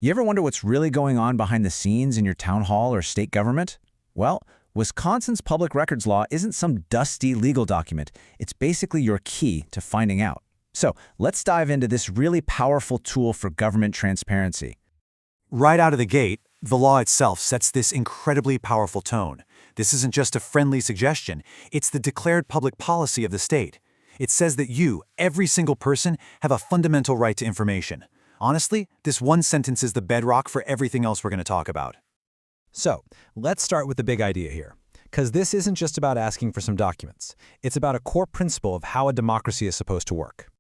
You ever wonder what's really going on behind the scenes in your town hall or state government? Well, Wisconsin's public records law isn't some dusty legal document. It's basically your key to finding out. So let's dive into this really powerful tool for government transparency. Right out of the gate, the law itself sets this incredibly powerful tone. This isn't just a friendly suggestion, it's the declared public policy of the state. It says that you, every single person, have a fundamental right to information. Honestly, this one sentence is the bedrock for everything else we're going to talk about. So, let's start with the big idea here, because this isn't just about asking for some documents. It's about a core principle of how a democracy is supposed to work.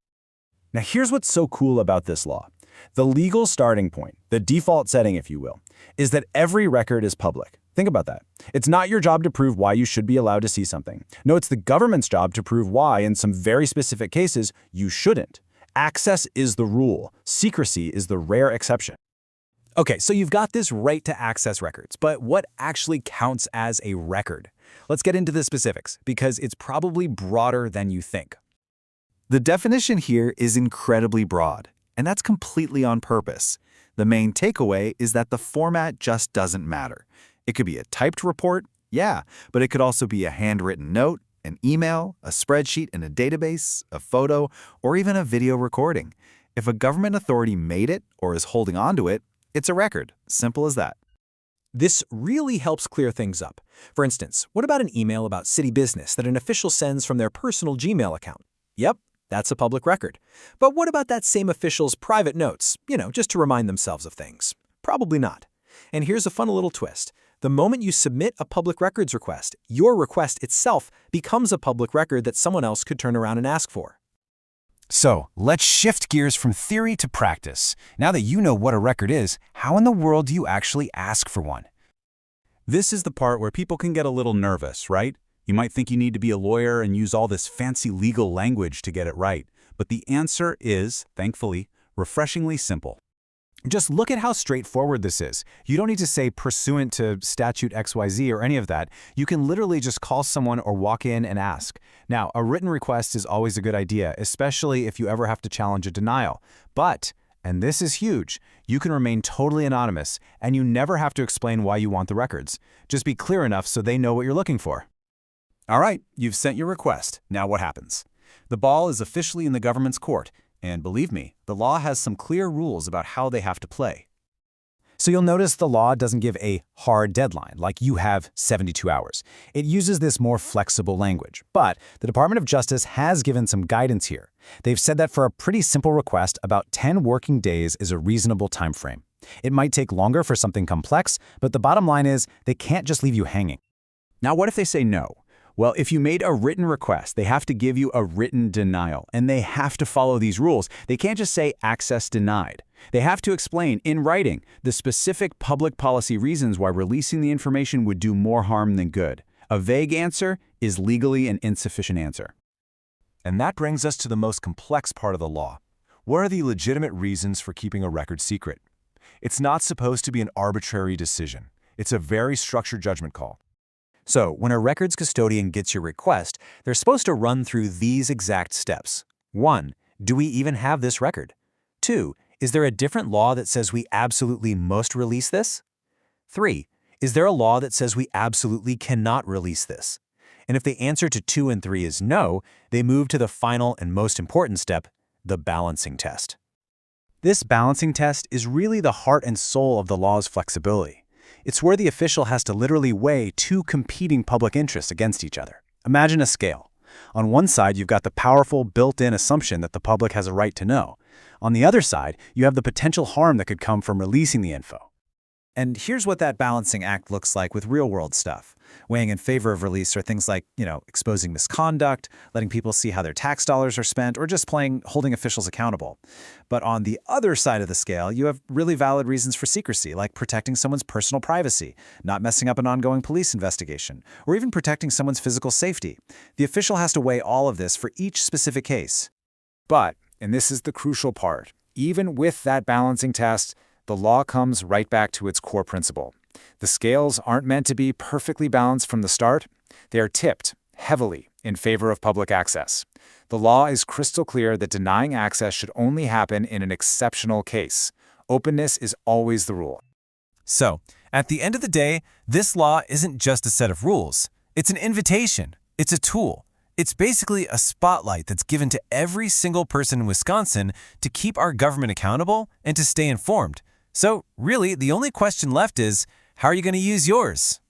Now here's what's so cool about this law. The legal starting point, the default setting if you will, is that every record is public. Think about that. It's not your job to prove why you should be allowed to see something. No, it's the government's job to prove why, in some very specific cases, you shouldn't. Access is the rule. Secrecy is the rare exception. Okay, so you've got this right to access records, but what actually counts as a record? Let's get into the specifics, because it's probably broader than you think. The definition here is incredibly broad, and that's completely on purpose. The main takeaway is that the format just doesn't matter. It could be a typed report, yeah, but it could also be a handwritten note, an email, a spreadsheet in a database, a photo, or even a video recording. If a government authority made it or is holding on to it, it's a record. Simple as that. This really helps clear things up. For instance, what about an email about city business that an official sends from their personal Gmail account? Yep, that's a public record. But what about that same official's private notes, just to remind themselves of things? Probably not. And here's a fun little twist. The moment you submit a public records request, your request itself becomes a public record that someone else could turn around and ask for. So, let's shift gears from theory to practice. Now that you know what a record is, how in the world do you actually ask for one? This is the part where people can get a little nervous, right? You might think you need to be a lawyer and use all this fancy legal language to get it right. But the answer is, thankfully, refreshingly simple. Just look at how straightforward this is. You don't need to say pursuant to statute XYZ or any of that. You can literally just call someone or walk in and ask. Now, a written request is always a good idea, especially if you ever have to challenge a denial. But, and this is huge, you can remain totally anonymous, and you never have to explain why you want the records. Just be clear enough so they know what you're looking for. All right, you've sent your request. Now what happens? The ball is officially in the government's court. And believe me, the law has some clear rules about how they have to play. So you'll notice the law doesn't give a hard deadline, like you have 72 hours. It uses this more flexible language. But the Department of Justice has given some guidance here. They've said that for a pretty simple request, about 10 working days is a reasonable time frame. It might take longer for something complex, but the bottom line is they can't just leave you hanging. Now what if they say no? Well, if you made a written request, they have to give you a written denial, and they have to follow these rules. They can't just say access denied. They have to explain in writing the specific public policy reasons why releasing the information would do more harm than good. A vague answer is legally an insufficient answer. And that brings us to the most complex part of the law. What are the legitimate reasons for keeping a record secret? It's not supposed to be an arbitrary decision. It's a very structured judgment call. So, when a records custodian gets your request, they're supposed to run through these exact steps. 1. Do we even have this record? 2. Is there a different law that says we absolutely must release this? 3. Is there a law that says we absolutely cannot release this? And if the answer to 2 and 3 is no, they move to the final and most important step, the balancing test. This balancing test is really the heart and soul of the law's flexibility. It's where the official has to literally weigh two competing public interests against each other. Imagine a scale. On one side, you've got the powerful built-in assumption that the public has a right to know. On the other side, you have the potential harm that could come from releasing the info. And here's what that balancing act looks like with real-world stuff. Weighing in favor of release are things like, exposing misconduct, letting people see how their tax dollars are spent, or just plain holding officials accountable. But on the other side of the scale, you have really valid reasons for secrecy, like protecting someone's personal privacy, not messing up an ongoing police investigation, or even protecting someone's physical safety. The official has to weigh all of this for each specific case. But, and this is the crucial part, even with that balancing test, the law comes right back to its core principle. The scales aren't meant to be perfectly balanced from the start. They are tipped heavily in favor of public access. The law is crystal clear that denying access should only happen in an exceptional case. Openness is always the rule. So, at the end of the day, this law isn't just a set of rules. It's an invitation. It's a tool. It's basically a spotlight that's given to every single person in Wisconsin to keep our government accountable and to stay informed. So, really, the only question left is, how are you going to use yours?